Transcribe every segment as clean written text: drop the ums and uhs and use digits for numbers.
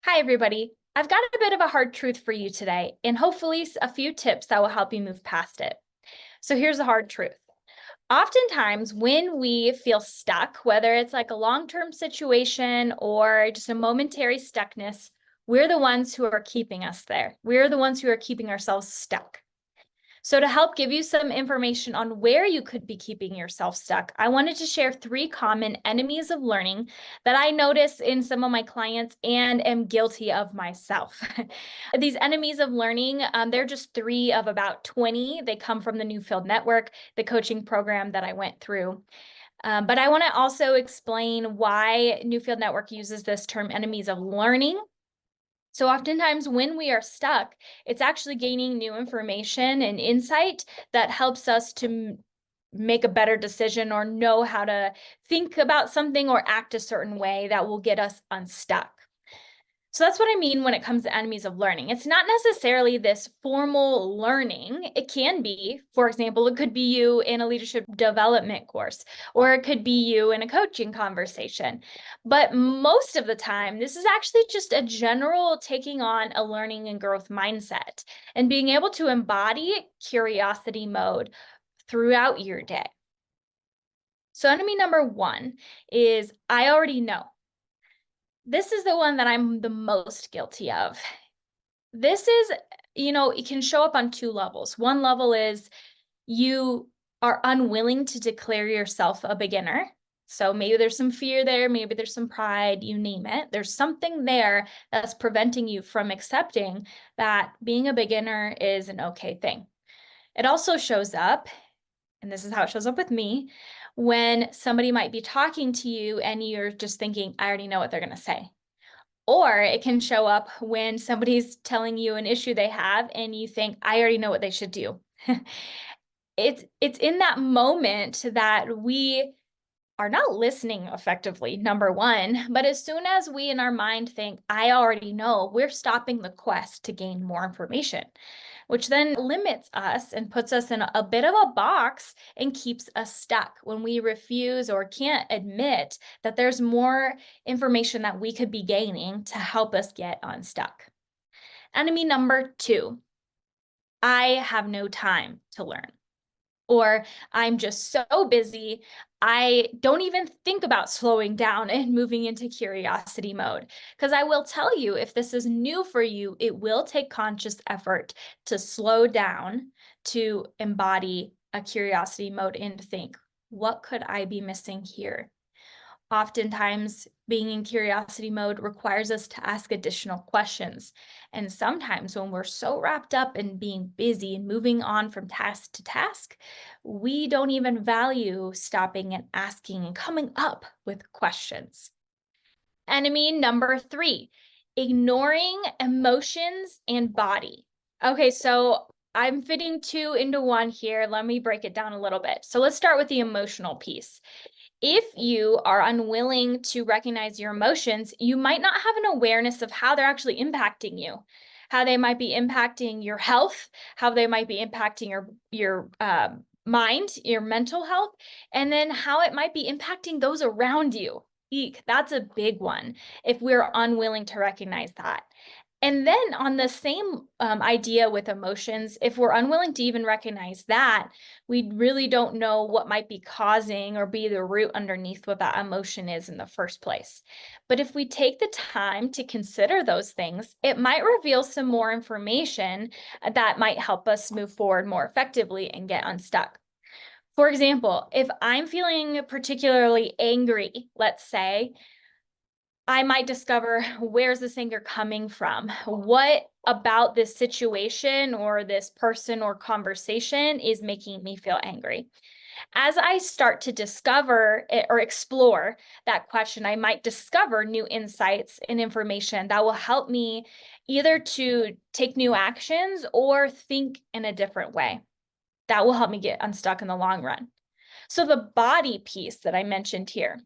Hi, everybody. I've got a bit of a hard truth for you today, and hopefully a few tips that will help you move past it. So here's the hard truth. Oftentimes, when we feel stuck, whether it's like a long-term situation or just a momentary stuckness, we're the ones who are keeping us there. We're the ones who are keeping ourselves stuck. So to help give you some information on where you could be keeping yourself stuck, I wanted to share 3 common enemies of learning that I notice in some of my clients and am guilty of myself. These enemies of learning, they're just 3 of about 20. They come from the Newfield Network, the coaching program that I went through. But I want to also explain why Newfield Network uses this term enemies of learning. So oftentimes when we are stuck, it's actually gaining new information and insight that helps us to make a better decision or know how to think about something or act a certain way that will get us unstuck. So that's what I mean when it comes to enemies of learning. It's not necessarily this formal learning. It can be, for example, it could be you in a leadership development course, or it could be you in a coaching conversation. But most of the time, this is actually just a general taking on a learning and growth mindset and being able to embody curiosity mode throughout your day. So enemy number 1 is I already know. This is the one that I'm the most guilty of. This is, it can show up on 2 levels. One level is you are unwilling to declare yourself a beginner. So maybe there's some fear there, maybe there's some pride, you name it. There's something there that's preventing you from accepting that being a beginner is an okay thing. It also shows up, and this is how it shows up with me, when somebody might be talking to you and you're just thinking, I already know what they're going to say. Or it can show up when somebody's telling you an issue they have and you think, I already know what they should do. It's in that moment that we are not listening effectively, number 1, but as soon as we in our mind think, I already know, we're stopping the quest to gain more information, which then limits us and puts us in a bit of a box and keeps us stuck when we refuse or can't admit that there's more information that we could be gaining to help us get unstuck. Enemy number 2, I have no time to learn. Or I'm just so busy, I don't even think about slowing down and moving into curiosity mode. Because I will tell you, if this is new for you, it will take conscious effort to slow down, to embody a curiosity mode and think, what could I be missing here? Oftentimes, being in curiosity mode requires us to ask additional questions. And sometimes, when we're so wrapped up in being busy and moving on from task to task, we don't even value stopping and asking and coming up with questions. Enemy number 3, ignoring emotions and body. Okay, so I'm fitting 2 into 1 here. Let me break it down a little bit. So let's start with the emotional piece. If you are unwilling to recognize your emotions, you might not have an awareness of how they're actually impacting you, how they might be impacting your health, how they might be impacting your mind, your mental health, and then how it might be impacting those around you. Eek, that's a big one if we're unwilling to recognize that. And then on the same idea with emotions, if we're unwilling to even recognize that, we really don't know what might be causing or be the root underneath what that emotion is in the first place. But if we take the time to consider those things, it might reveal some more information that might help us move forward more effectively and get unstuck. For example, if I'm feeling particularly angry, let's say, I might discover, where's this anger coming from? What about this situation or this person or conversation is making me feel angry? As I start to discover or explore that question, I might discover new insights and information that will help me either to take new actions or think in a different way. That will help me get unstuck in the long run. So the body piece that I mentioned here,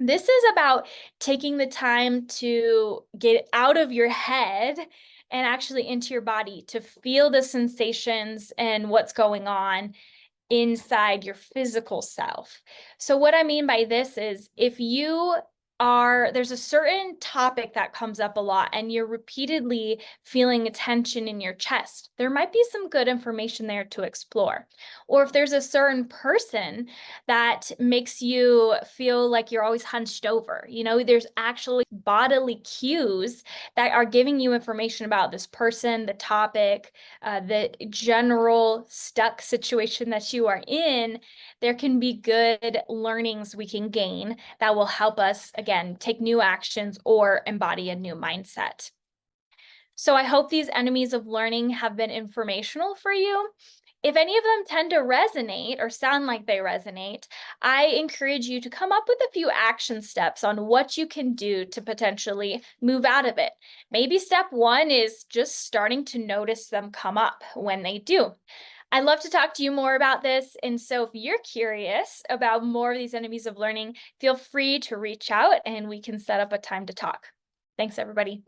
this is about taking the time to get out of your head and actually into your body to feel the sensations and what's going on inside your physical self. So what I mean by this is if you there's a certain topic that comes up a lot and you're repeatedly feeling a tension in your chest, there might be some good information there to explore. Or if there's a certain person that makes you feel like you're always hunched over, there's actually bodily cues that are giving you information about this person, the topic, the general stuck situation that you are in. There can be good learnings we can gain that will help us, again, take new actions or embody a new mindset. So I hope these enemies of learning have been informational for you. If any of them tend to resonate or sound like they resonate, I encourage you to come up with a few action steps on what you can do to potentially move out of it. Maybe step one is just starting to notice them come up when they do. I'd love to talk to you more about this. And so if you're curious about more of these enemies of learning, feel free to reach out and we can set up a time to talk. Thanks, everybody.